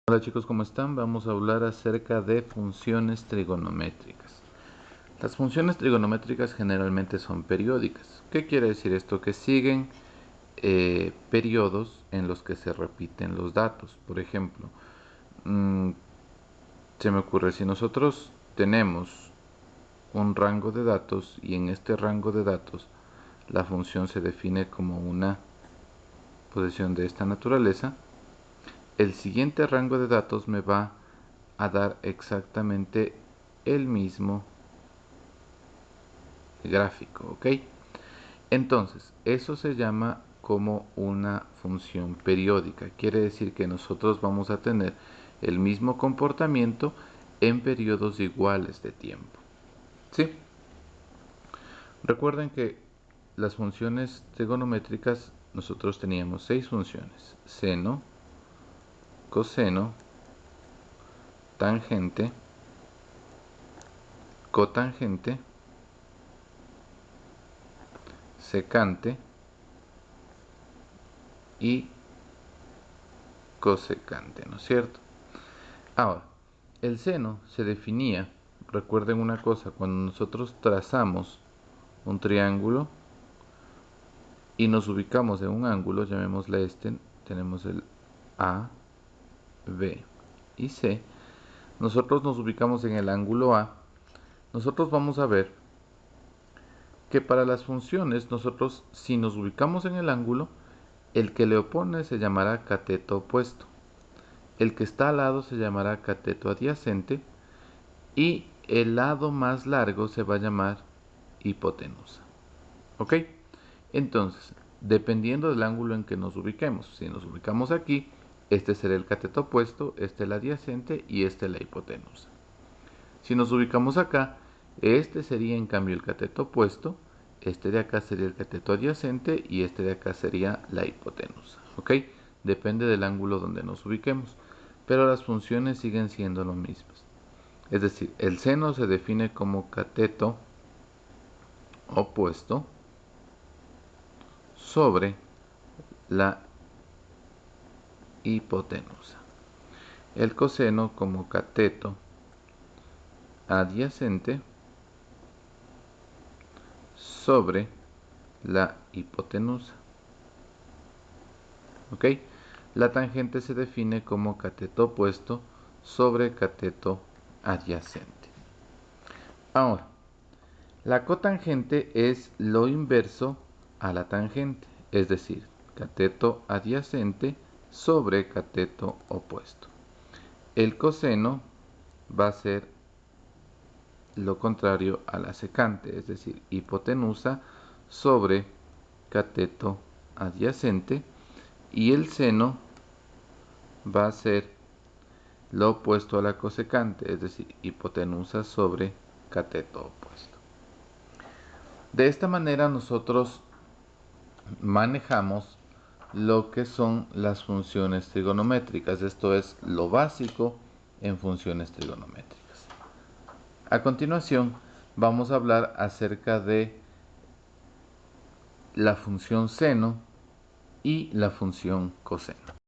Hola chicos, ¿cómo están? Vamos a hablar acerca de funciones trigonométricas. Las funciones trigonométricas generalmente son periódicas. ¿Qué quiere decir esto? Que siguen periodos en los que se repiten los datos. Por ejemplo, mm, se me ocurre, si nosotros tenemos un rango de datos y en este rango de datos la función se define como una posición de esta naturaleza, el siguiente rango de datos me va a dar exactamente el mismo gráfico, ¿ok? Entonces, eso se llama como una función periódica. Quiere decir que nosotros vamos a tener el mismo comportamiento en periodos iguales de tiempo. ¿Sí? Recuerden que las funciones trigonométricas nosotros teníamos 6 funciones: seno, coseno, tangente, cotangente, secante y cosecante, ¿no es cierto? Ahora, el seno se definía, recuerden una cosa, cuando nosotros trazamos un triángulo y nos ubicamos en un ángulo, llamémosle este, tenemos el A, B y C, nosotros nos ubicamos en el ángulo A, nosotros vamos a ver que para las funciones, nosotros si nos ubicamos en el ángulo, el que le opone se llamará cateto opuesto, el que está al lado se llamará cateto adyacente y el lado más largo se va a llamar hipotenusa. ¿Ok? Entonces, dependiendo del ángulo en que nos ubiquemos, si nos ubicamos aquí, este será el cateto opuesto, este el adyacente y este la hipotenusa. Si nos ubicamos acá, este sería en cambio el cateto opuesto, este de acá sería el cateto adyacente y este de acá sería la hipotenusa. ¿Ok? Depende del ángulo donde nos ubiquemos, pero las funciones siguen siendo lo mismas. Es decir, el seno se define como cateto opuesto sobre la hipotenusa. El coseno como cateto adyacente sobre la hipotenusa. ¿Ok? La tangente se define como cateto opuesto sobre cateto adyacente. Ahora, la cotangente es lo inverso a la tangente, es decir, cateto adyacente sobre cateto opuesto. El coseno va a ser lo contrario a la secante, es decir, hipotenusa sobre cateto adyacente, y el seno va a ser lo opuesto a la cosecante, es decir, hipotenusa sobre cateto opuesto. De esta manera nosotros manejamos lo que son las funciones trigonométricas. Esto es lo básico en funciones trigonométricas. A continuación vamos a hablar acerca de la función seno y la función coseno.